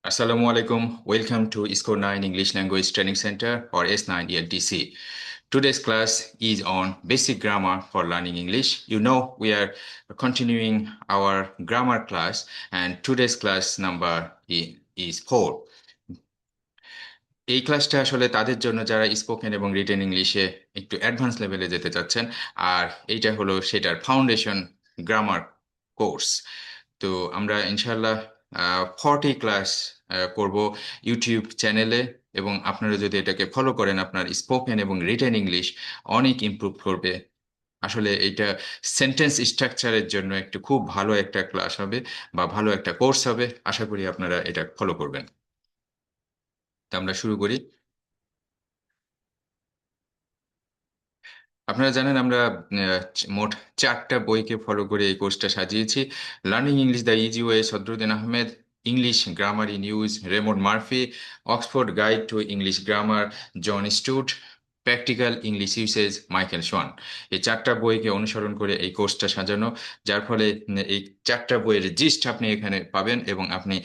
Assalamu alaikum. Welcome to Score 9 English Language Training Center or S9 ELTC. Today's class is on basic grammar for learning English. You know, we are continuing our grammar class, and today's class number is 4. এই ক্লাসটা আসলে তাদের জন্য যারা spoken এবং written ইংলিশে একটু advance লেভেলে যেতে চাচ্ছেন, আর এইটা হলো সেটার ফাউন্ডেশন গ্রামার কোর্স। তো আমরা ইনশাল্লাহ 40 ক্লাস করব ইউটিউব চ্যানেলে, এবং আপনারা যদি এটাকে ফলো করেন আপনার স্পোকেন এবং রিটেন ইংলিশ অনেক ইমপ্রুভ করবে। আসলে এটা সেন্টেন্স স্ট্রাকচারের জন্য একটু খুব ভালো একটা ক্লাস হবে বা ভালো একটা কোর্স হবে। আশা করি আপনারা এটা ফলো করবেন। তা আমরা শুরু করি। আপনারা জানেন আমরা মোট 4টা বইকে ফলো করে এই কোর্সটা সাজিয়েছি। Learning English the easy way Sadruddin Ahmed, English grammar in use Raymond Murphy, Oxford guide to English grammar John Stout, practical English usage Michael Swan. এই 4টা বইকে অনুসরণ করে এই কোর্সটা সাজানো, যার ফলে এই 4টা বইয়ের জিস্ট আপনি এখানে পাবেন, এবং আপনি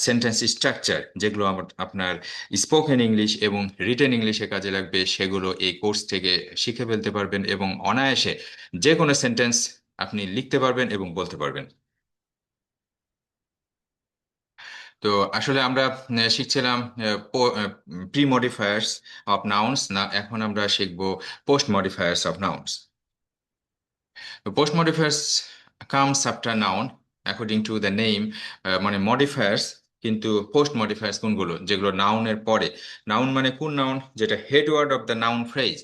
সেন্টেন্স স্ট্রাকচার যেগুলো আপনার স্পোকেন ইংলিশ এবং রিটেন ইংলিশে কাজে লাগবে সেগুলো এই কোর্স থেকে শিখে ফেলতে পারবেন, এবং অনায়াসে যে কোনো সেন্টেন্স আপনি লিখতে পারবেন এবং বলতে পারবেন। তো আসলে আমরা শিখছিলাম প্রি মডিফায়ার্স অফ নাউন্স, না এখন আমরা শিখবো post modifiers of nouns. Post modifiers comes after noun according to the name, মানে মডিফায়ার্স। কিন্তু পোস্ট মডিফায়ার্স কোনগুলো? যেগুলো নাউনের পরে। নাউন মানে কোন নাউন? যেটা headword of the noun phrase,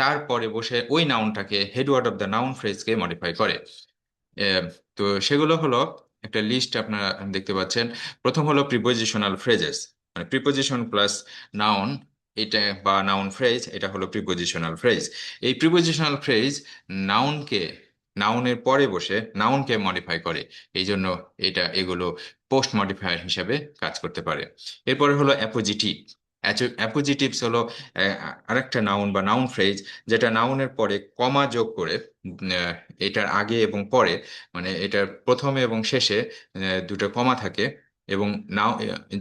তারপরে বসে ওই নাউনটাকে হেডওয়ার্ড অফ দ্য নাউন ফ্রেজকে মডিফাই করে। তো সেগুলো হলো একটা লিস্ট আপনারা দেখতে পাচ্ছেন। প্রথম হলো প্রিপোজিশনাল ফ্রেজেস, মানে প্রিপোজিশন প্লাস নাউন, এটা বা নাউন ফ্রেজ, এটা হলো প্রিপোজিশনাল ফ্রেজ। এই প্রিপোজিশনাল ফ্রেজ নাউনকে, নাউনের পরে বসে নাউনকে মডিফাই করে। এই জন্য এগুলো পোস্ট মডিফায়ার হিসেবে কাজ করতে পারে। এরপরে হলো অ্যাপোজিটিভ। অ্যাপোজিটিভস হলো আরেকটা নাউন বা নাউন ফ্রেজ, যেটা নাউনের পরে কমা যোগ করে, আহ, এটার আগে এবং পরে, মানে এটার প্রথমে এবং শেষে দুটো কমা থাকে, এবং নাও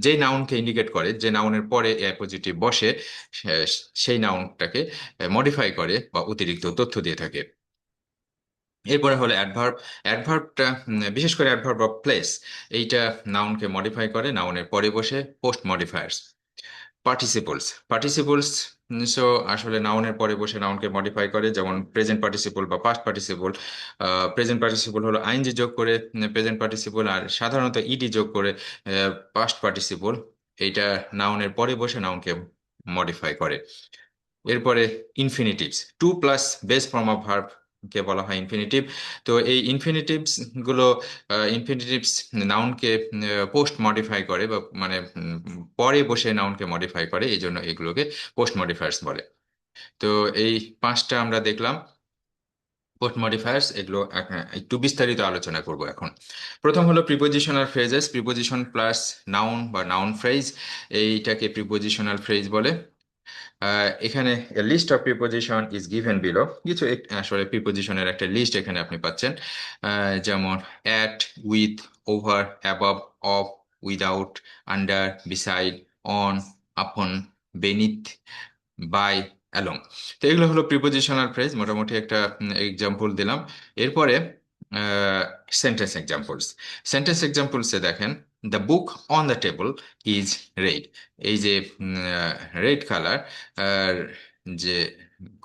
যে নাউনকে ইন্ডিকেট করে, যে নাউনের পরে অ্যাপোজিটিভ বসে, সেই নাউনটাকে মডিফাই করে বা অতিরিক্ত তথ্য দিয়ে থাকে। এরপরে হলো অ্যাডভার্ব। অ্যাডভার্বটা বিশেষ করে অ্যাডভার্ব অফ প্লেস, এইটা নাউনকে মডিফাই করে নাউনের পরে বসে, post modifiers. Participles. Participles so আসলে নাউনের পরে বসে নাউনকে মডিফাই করে, যেমন প্রেজেন্ট পার্টিসিপল বা পাস্ট পার্টিসিপল। প্রেজেন্ট পার্টিসিপল হলো আইএনজি যোগ করে প্রেজেন্ট পার্টিসিপল, আর সাধারণত ইডি যোগ করে পাস্ট পার্টিসিপল। এইটা নাউনের পরে বসে নাউনকে মডিফাই করে। এরপরে infinitives, to plus base form of verb কে বলা হয় ইনফিনিটিভ। তো এই ইনফিনিটিভস গুলো, ইনফিনিটিভস নাউনকে পোস্ট মডিফাই করে, বা মানে পরে বসে নাউনকে মডিফাই করে, এই জন্য এগুলোকে পোস্ট মডিফায়ার্স বলে। তো এই 5টা আমরা দেখলাম পোস্ট মডিফায়ার্স। এগুলো একটু বিস্তারিত আলোচনা করব এখন। প্রথম হলো prepositional phrases, preposition plus noun বা নাউন ফ্রেজ, এইটাকে প্রিপোজিশনাল ফ্রেজ বলে। এখানে list of preposition is given below. আসলে প্রিপোজিশনের একটা লিস্ট এখানে আপনি পাচ্ছেন, যেমন at, with, over, above, of, without, under, beside, on, upon, beneath, by, along. তো এগুলো হলো প্রিপোজিশনাল ফ্রেজ, মোটামুটি একটা এক্সাম্পল দিলাম। এরপরে সেন্টেন্স এক্সাম্পলস। সেন্টেন্স এক্সাম্পলসে দেখেন, the book on the table is red. এই যে রেড কালার যে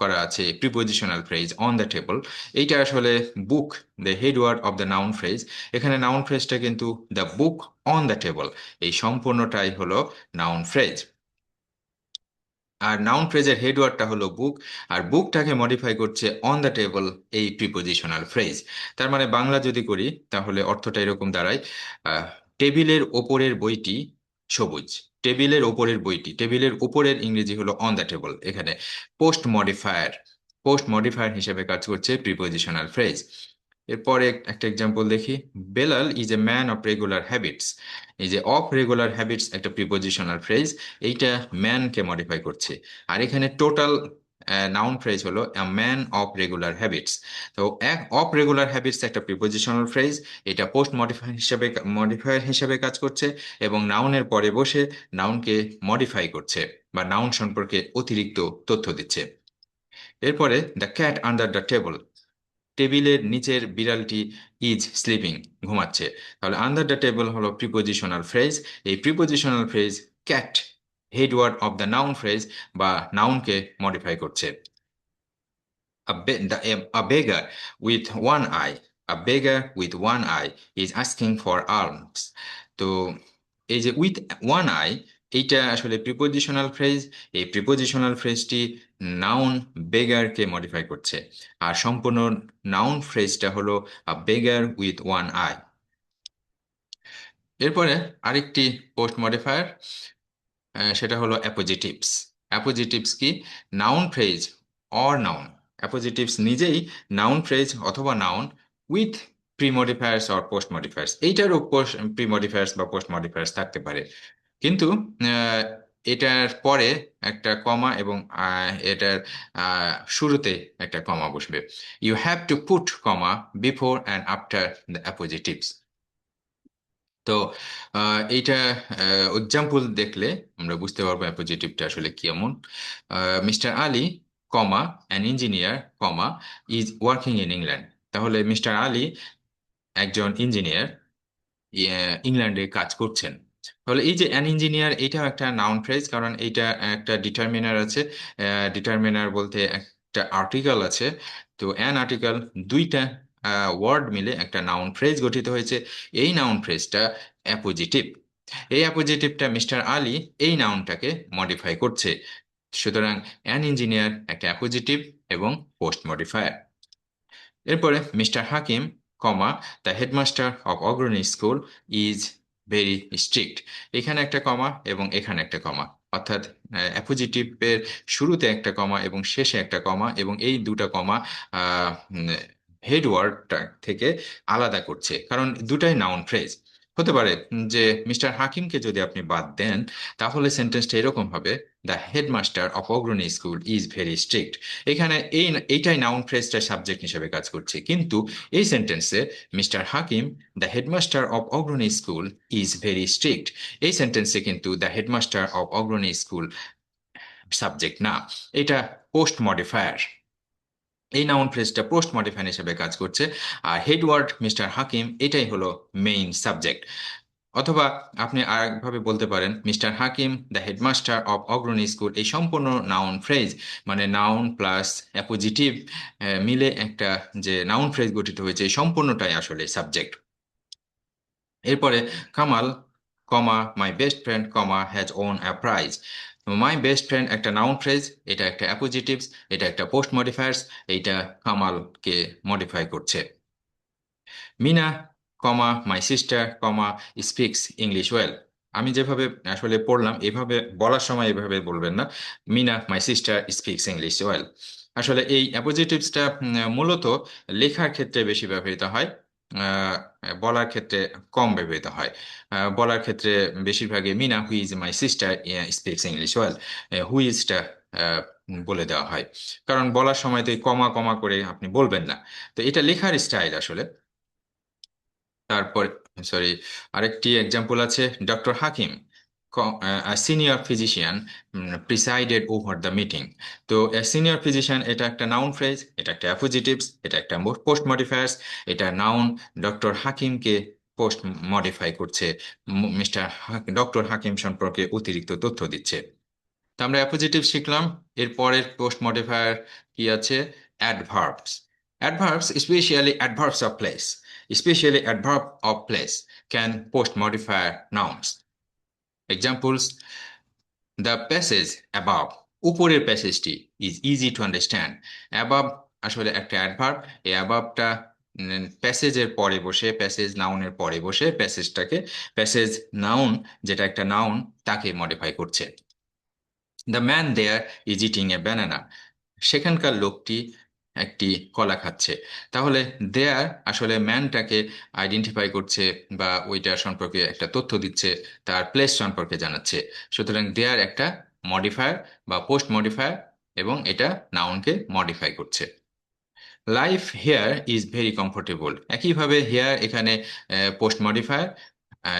করা আছে prepositional phrase on the table, এইটা আসলে book, the head word of the noun phrase. এখানে নাউন ফ্রেজটা কিন্তু the book on the table, এই সম্পূর্ণটাই হলো নাউন ফ্রেজ। আর নাউন ফ্রেজের হেডওয়ার্ডটা হলো বুক, আর বুকটাকে মডিফাই করছে অন দ্য টেবল, এই প্রিপোজিশনাল ফ্রেজ। তার মানে বাংলা যদি করি তাহলে অর্থটা এরকম দাঁড়ায়, টেবিলের ওপরের বইটি সবুজ। টেবিলের ওপরের বইটি, টেবিলের উপরের ইংরেজি হলো অন দ্য টেবল। এখানে পোস্ট মডিফায়ার, পোস্ট মডিফায়ার হিসেবে কাজ করছে প্রিপোজিশনাল ফ্রেজ। এরপরে একটা এক্সাম্পল দেখি, Belal is a man of regular habits. এই যে অফ রেগুলার হ্যাবিটস একটা প্রিপোজিশনাল ফ্রেজ, এইটা ম্যানকে মডিফাই করছে। আর এখানে টোটাল নাউন ফ্রেজ হলো a man of regular habits. তো এক অফ রেগুলার হ্যাবিটস একটা প্রিপোজিশনাল ফ্রেজ, এটা পোস্ট মডিফায়ার হিসেবে কাজ করছে এবং নাউনের পরে বসে নাউনকে মডিফাই করছে বা নাউন সম্পর্কে অতিরিক্ত তথ্য দিচ্ছে। এরপরে the cat under the table, টেবিলের নিচের বিড়ালটি ইজ স্লিপিং, ঘুমাচ্ছে। তাহলে আন্ডার দ্য টেবল হলো প্রিপোজিশনাল ফ্রেজ। এই prepositional phrase cat headward of the noun phrase বা নাউনকে মডিফাই করছে। A beggar with one eye, a beggar with one eye is asking for alms. তো এই যে উইথ ওয়ান আই, এইটা আসলে prepositional phrase. এই প্রিপোজিশনাল ফ্রেজটি নাউন বেগারকে মডিফাই করছে, আর সম্পূর্ণ নাউন ফ্রেজটা হলো a beggar with one eye. এরপরে আরেকটি পোস্ট মডিফায়ার, সেটা হলো অ্যাপোজিটিভস। অ্যাপোজিটিভস কি? Noun phrase or noun, appositives নিজেই নাউন ফ্রেজ অথবা noun with pre modifiers or post modifiers, এইটারও প্রি মডিফায়ার্স বা পোস্ট মডিফায়ার্স থাকতে পারে। কিন্তু এটার পরে একটা কমা এবং এটার শুরুতে একটা কমা বসবে। You have to put comma before and after the appositives. তো এইটা এক্সাম্পল দেখলে আমরা বুঝতে পারবো অ্যাপোজিটিভটা আসলে কেমন। Mister Ali comma an engineer comma is working in England. তাহলে মিস্টার আলী একজন ইঞ্জিনিয়ার, ইংল্যান্ডে কাজ করছেন। তাহলে এই যে অ্যান ইঞ্জিনিয়ার, এটাও একটা নাউন ফ্রেজ, কারণ এইটা একটা ডিটারমিনার আছে। ডিটারমিনার বলতে একটা আর্টিকেল আছে। তো অ্যান আর্টিকেল, দুইটা ওয়ার্ড মিলে একটা নাউন ফ্রেজ গঠিত হয়েছে। এই নাউন ফ্রেজটা অ্যাপোজিটিভ। এই অ্যাপোজিটিভটা মিস্টার আলী এই নাউনটাকে মডিফাই করছে। সুতরাং অ্যান ইঞ্জিনিয়ার একটা অ্যাপোজিটিভ এবং পোস্ট মডিফায়ার। এরপরে mister Hakim comma the headmaster of অগ্রণী স্কুল ইজ ভেরি স্ট্রিক্ট। এখানে একটা কমা এবং এখানে একটা কমা, অর্থাৎ অ্যাপোজিটিভের শুরুতে একটা কমা এবং শেষে একটা কমা, এবং এই দুটা কমা হেড ওয়ার্ডটা থেকে আলাদা করছে, কারণ দুটাই নাউন ফ্রেজ। হতে পারে যে মিস্টার হাকিমকে যদি আপনি বাদ দেন, তাহলে সেন্টেন্সটা এরকম হবে, দ্য হেডমাস্টার অফ অগ্রণী স্কুল ইজ ভেরি স্ট্রিক্ট। এখানে এইটাই নাউন ফ্রেজটা সাবজেক্ট হিসেবে কাজ করছে, কিন্তু এই সেন্টেন্সে mister Hakim the headmaster of অগ্রণী স্কুল ইজ ভেরি স্ট্রিক্ট, এই সেন্টেন্সে কিন্তু দ্য হেডমাস্টার অফ অগ্রণী স্কুল সাবজেক্ট না, এটা পোস্ট মডিফায়ার। এই নাউন ফ্রেজটা পোস্ট মডিফায়ার হিসেবে কাজ করছে, আর হেডওয়ার্ড মিস্টার হাকিম এটাই হলো মেইন সাবজেক্ট। অথবা আপনি আরেকভাবে বলতে পারেন, mister Hakim the headmaster of অগ্রণী স্কুল, এই সম্পূর্ণ নাউন ফ্রেজ, মানে নাউন প্লাস অ্যাপোজিটিভ মিলে একটা যে নাউন ফ্রেজ গঠিত হয়েছে, এই সম্পূর্ণটাই আসলে সাবজেক্ট। এরপরে Kamal comma my best friend comma has won a prize. My best friend একটা নাউন ফ্রেজ, এটা একটা অ্যাপোজিটিভস, এটা একটা পোস্ট মডিফায়ার্স, এইটা কামালকে মডিফাই করছে। Mina comma my sister comma speaks English well. আমি যেভাবে আসলে পড়লাম এভাবে বলার সময় এভাবে বলবেন না, Meena my sister speaks English well. আসলে এই অ্যাপোজিটিভসটা মূলত লেখার ক্ষেত্রে বেশি ব্যবহৃত হয়, আহ, বলার ক্ষেত্রে কম ব্যবহৃত হয়। বলার ক্ষেত্রে বেশিরভাগই Meena who is my sister speaks English well, who ইজটা বলে দেওয়া হয়, কারণ বলার সময় তো কমা কমা করে আপনি বলবেন না। তো এটা লেখার স্টাইল আসলে। তারপর সরি, আরেকটি এক্সাম্পল আছে, doctor Hakim senior physician presided over the meeting. তো সিনিয়র ফিজিশিয়ান এটা একটা নাউন ফ্রেজ, এটা একটা অ্যাপোজিটিভস, এটা একটা পোস্ট মডিফায়ার্স। এটা নাউন ডক্টর হাকিমকে পোস্ট মডিফাই করছে, মিস্টার ডক্টর হাকিম সম্পর্কে অতিরিক্ত তথ্য দিচ্ছে। তো আমরা অ্যাপোজিটিভ শিখলাম। এর পরের পোস্ট মডিফায়ার কি আছে? Adverbs. Adverbs, specially adverbs of place, specially adverb of place can post modifier nouns. Examples, the passage above, উপরের প্যাসেজটি, is easy to understand. Above আসলে একটা অ্যাডভার্ব, এই অ্যাবাভটা প্যাসেজের পরে বসে, প্যাসেজ নাউনের পরে বসে প্যাসেজটাকে, প্যাসেজ নাউন যেটা একটা নাউন, তাকে মডিফাই করছে। The man there is eating a banana, সেখানকার লোকটি একটি কলা খাচ্ছে। তাহলে দেয়ার আসলে ম্যানটাকে আইডেন্টিফাই করছে বা ওইটা সম্পর্কে একটা তথ্য দিচ্ছে, তার প্লেস সম্পর্কে জানাচ্ছে। সুতরাং দেয়ার একটা মডিফায়ার বা পোস্ট মডিফায়ার, এবং এটা নাউনকে মডিফাই করছে। Life here is very comfortable, একইভাবে হেয়ার এখানে পোস্ট মডিফায়ার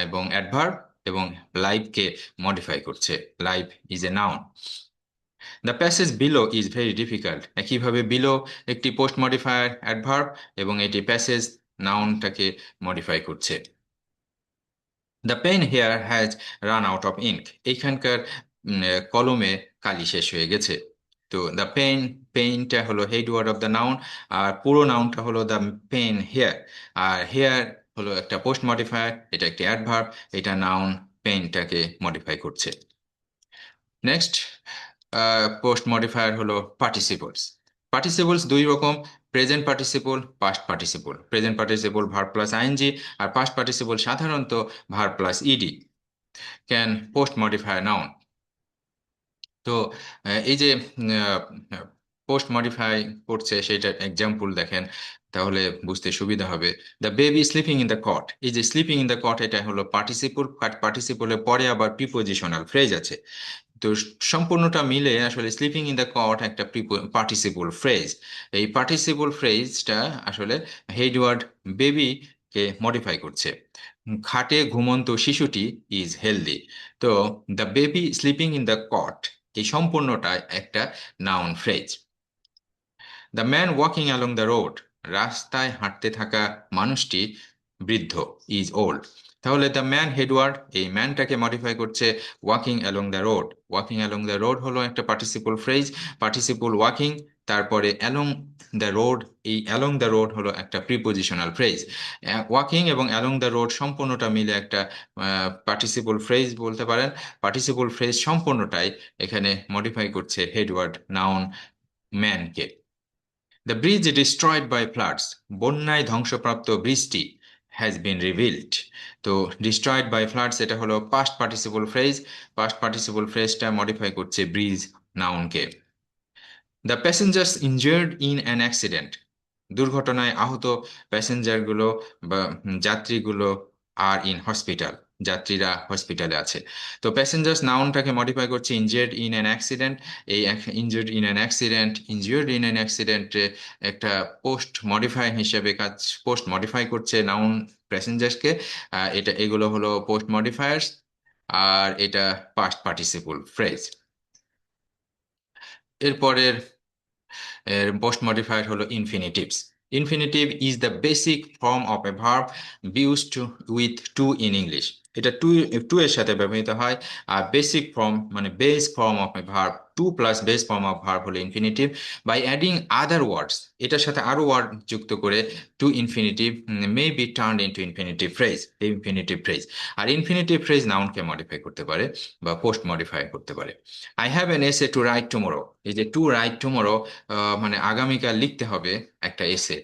এবং অ্যাডভার্ব, এবং লাইফকে মডিফাই করছে। Life is a noun. The passage below is very difficult, একইভাবে বিলো একটি পোস্ট মডিফায়ার অ্যাডভার্ব এবং এটি প্যাসেজ নাউনটাকে মডিফাই করছে। The pen here has run out of ink, এইখানকার কলমে কালি শেষ হয়ে গেছে। তো দ্য পেন, পেইনটা হলো head word of the noun, আর পুরো নাউনটা হলো দ্য পেন হেয়ার। আর হেয়ার হলো একটা পোস্ট মডিফায়ার, এটা একটি অ্যাডভার্ব, এটা নাউন পেইনটাকে মডিফাই করছে। নেক্সট পোস্ট মডিফায়ার হলো পার্টিসিপলস। পার্টিসিপলস দুই রকম, present participle, past participle. Present participle verb plus ING, আর পাস্ট পার্টিসিপল সাধারণত verb plus ED, can post modifier noun. তো এই যে পোস্ট মডিফাই করছে সেটার এক্সাম্পল দেখেন, তাহলে বুঝতে সুবিধা হবে। The baby sleeping in the cot, এই যে স্লিপিং ইন দ্য কট এটা হলো পার্টিসিপল, পার্টিসিপলের পরে আবার প্রিপোজিশনাল ফ্রেজ আছে। তো সম্পূর্ণটা মিলে আসলে স্লিপিং ইন দ্য কট একটা পার্টিসিপল ফ্রেজ। এই পার্টিসিপল ফ্রেজটা আসলে হেডওয়ার্ড বেবি কে মডিফাই করছে। খাটে ঘুমন্ত শিশুটি ইজ হেলদি। তো the baby sleeping in the cot, এই সম্পূর্ণটা একটা noun phrase. The man walking along the road, রাস্তায় হাঁটতে থাকা মানুষটি বৃদ্ধ, ইজ ওল্ড। তাহলে দ্য ম্যান হেডওয়ার্ড এই ম্যানটাকে মডিফাই করছে walking along the road. Walking along the road হলো একটা পার্টিসিপল ফ্রেজ, পার্টিসিপল ওয়াকিং, তারপরে অ্যালং দ্য রোড, এই অ্যালং দ্য রোড হলো একটা প্রিপোজিশনাল ফ্রেজ। ওয়াকিং এবং অ্যালং দ্য রোড সম্পূর্ণটা মিলে একটা পার্টিসিপল ফ্রেজ বলতে পারেন। পার্টিসিপল ফ্রেজ সম্পূর্ণটাই এখানে মডিফাই করছে হেডওয়ার্ড নাউন ম্যানকে। The bridge destroyed by floods, বন্যায় ধ্বংসপ্রাপ্ত ব্রিজটি হ্যাজ বিন রিভিল্ড। তো ডিস্ট্রয়েড বাই ফ্লাডস এটা হলো past participle phrase, past participle ফ্রেজটা মডিফাই করছে ব্রিজ নাউনকে। The passengers injured in an accident, দুর্ঘটনায় আহত প্যাসেঞ্জারগুলো বা যাত্রীগুলো আর ইন হসপিটাল, যাত্রীরা হসপিটালে আছে। তো প্যাসেঞ্জার্স নাউনটাকে মডিফাই করছে ইনজিয়ার্ড ইন অ্যান অ্যাক্সিডেন্ট। এই injured in an accident, injured in an অ্যাক্সিডেন্টে একটা পোস্ট মডিফাই হিসেবে কাজ, পোস্ট মডিফাই করছে নাউন প্যাসেঞ্জার্সকে। এটা এগুলো হলো পোস্ট মডিফায়ার্স, আর এটা পাস্ট পার্টিসিপল ফ্রেজ। এরপরের পোস্ট মডিফায়ার হলো infinitives. Infinitive is the basic form of a verb used with to in English. এটা টু, টু এর সাথে ব্যবহৃত হয়। আর বেসিক ফর্ম মানে base form of a verb, to plus base form of verb হলো infinitive. By adding other words, এটার সাথে আরো ওয়ার্ড যুক্ত করে to infinitive may be turned into infinitive phrase, infinitive phrase. আর ইনফিনিটিভ ফ্রেজ নাউনকে modify করতে পারে বা পোস্ট মডিফাই করতে পারে। I have an essay to write tomorrow, এই যে টু রাইট টুমোরো মানে আগামীকাল লিখতে হবে একটা এসে,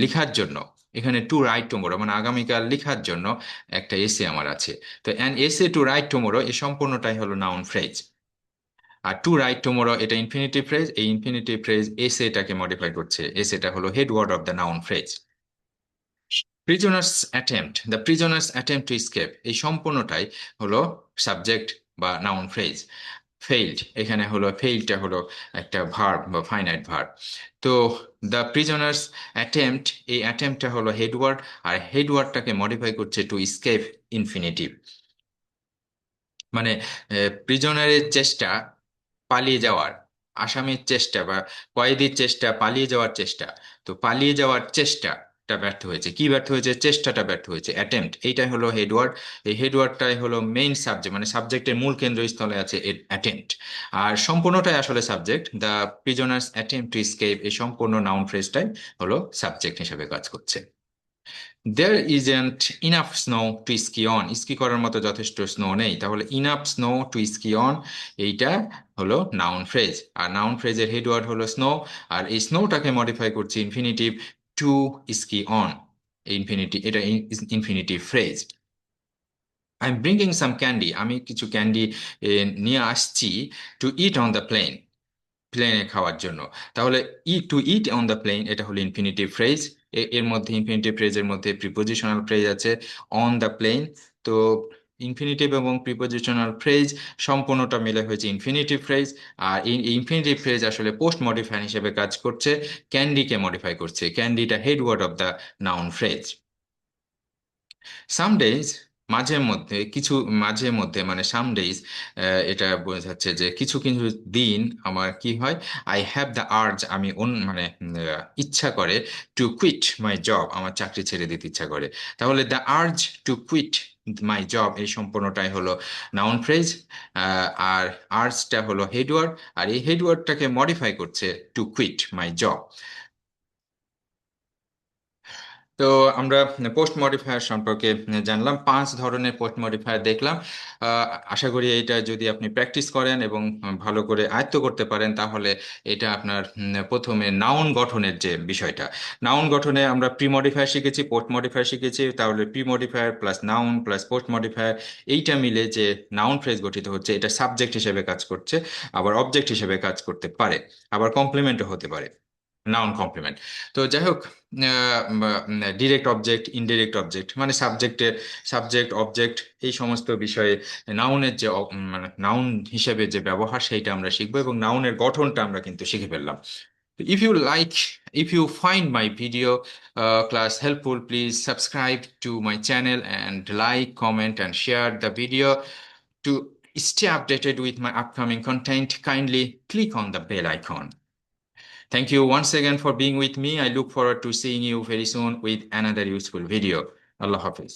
লিখার জন্য। এখানে টু রাইট টুমোরো মানে আগামীকাল লিখার জন্য একটা এসে আমার আছে। তো an essay to write tomorrow এই সম্পূর্ণটাই হলো নাউন ফ্রেজ। আর টু রাইট টুমোরো এটা ইনফিনিটিভ ফ্রেজ, এই ইনফিনিটিভ ফ্রেজ এসেটাকে মডিফাই করছে, এসেটা হলো head word of the noun phrase. Prisoners attempt, the prisoners attempt to escape, এই সম্পূর্ণটাই হলো সাবজেক্ট বা নাউন ফ্রেজ। ফেইল্ড, এখানে হলো ফেইলটা হলো একটা ভার্ব বা ফাইনাইট ভার্ব। তো দ্য প্রিজনার্স অ্যাটেম্প্ট, এই অ্যাটেম্পটা হলো হেডওয়ার্ড, আর হেডওয়ার্ডটাকে মডিফাই করছে টু স্কেপ ইনফিনিটিভ। মানে প্রিজনারের চেষ্টা, পালিয়ে যাওয়ার, আসামির চেষ্টা বা কয়েদির চেষ্টা, পালিয়ে যাওয়ার চেষ্টা। তো পালিয়ে যাওয়ার চেষ্টাটা ব্যর্থ হয়েছে, কি ব্যর্থ হয়েছে, চেষ্টাটা ব্যর্থ হয়েছে, অ্যাটেম্প্ট, এইটাই হলো হেডওয়ার্ড। এই হেডওয়ার্ডটাই হলো মেইন সাবজেক্ট, মানে সাবজেক্টের মূল কেন্দ্রস্থলে আছে অ্যাটেম্প্ট, আর সম্পূর্ণটাই আসলে subject. The prisoners attempt to escape এই সম্পূর্ণ নাউন ফ্রেজটাই হলো সাবজেক্ট হিসেবে কাজ করছে। There isn't enough snow to ski on, ski করার মতো যথেষ্ট স্নো নেই, তাহলে enough snow to ski on এইটা হলো নাউন ফ্রেজ। আর নাউন ফ্রেজের হেডওয়ার্ড হলো স্নো, আর এই স্নোটাকে মডিফাই করছে infinitive to ski on, infinity, এটা infinitive phrase. I am bringing some candy, আমি কিছু ক্যান্ডি নিয়ে আসছি, to eat on the plane, প্লেনে খাওয়ার জন্য। তাহলে to eat on the plane এটা হলো ইনফিনিটিভ ফ্রেজ। এর মধ্যে ইনফিনিটিভ ফ্রেজের মধ্যে প্রিপোজিশনাল ফ্রেজ আছে অন দ্য প্লেন। তো ইনফিনিটিভ এবং প্রিপোজিশনাল ফ্রেজ সম্পূর্ণটা মিলে হয়েছে ইনফিনিটিভ ফ্রেজ। আর এই ইনফিনিটিভ ফ্রেজ আসলে পোস্ট মডিফায়ার হিসেবে কাজ করছে, ক্যান্ডিকে মডিফাই করছে। ক্যান্ডিটা head word of the noun phrase. Some days, মাঝে মধ্যে মানে সাম ডেজ, এটা বোঝাচ্ছে যে কিছু কিছু দিন আমার কি হয়, আই হ্যাভ দ্য আর্জ, আমি মানে ইচ্ছা করে, টু কুইট মাই জব, আমার চাকরি ছেড়ে দিতে ইচ্ছা করে। তাহলে the urge to quit my job এই সম্পূর্ণটাই হলো নাউন ফ্রেজ। আর আর্জটা হলো হেডওয়ার্ড, আর এই হেডওয়ার্ডটাকে মডিফাই করছে টু কুইট মাই জব। তো আমরা পোস্ট মডিফায়ার সম্পর্কে জানলাম, 5 ধরনের পোস্ট মডিফায়ার দেখলাম। আশা করি এটা যদি আপনি প্র্যাকটিস করেন এবং ভালো করে আয়ত্ত করতে পারেন, তাহলে এটা আপনার প্রথমে নাউন গঠনের যে বিষয়টা, নাউন গঠনে আমরা প্রি মডিফায়ার শিখেছি, পোস্ট মডিফায়ার শিখেছি, তাহলে pre modifier plus noun plus post modifier, এইটা মিলে যে নাউন ফ্রেজ গঠিত হচ্ছে, এটা সাবজেক্ট হিসেবে কাজ করছে, আবার অবজেক্ট হিসেবে কাজ করতে পারে, আবার কমপ্লিমেন্টও হতে পারে, নাউন কমপ্লিমেন্ট। তো যাই হোক, ডিরেক্ট অবজেক্ট, ইনডিরেক্ট অবজেক্ট, মানে সাবজেক্ট অবজেক্ট, এই সমস্ত বিষয়ে নাউনের যে মানে নাউন হিসেবে যে ব্যবহার, সেইটা আমরা শিখবো, এবং নাউনের গঠনটা আমরা কিন্তু শিখে ফেললাম। If you like, if you find my video class helpful, please subscribe to my channel and like, comment, and share the video. To stay updated with my upcoming content, kindly click on the bell icon. Thank you once again for being with me. I look forward to seeing you very soon with another useful video. Allah Hafiz.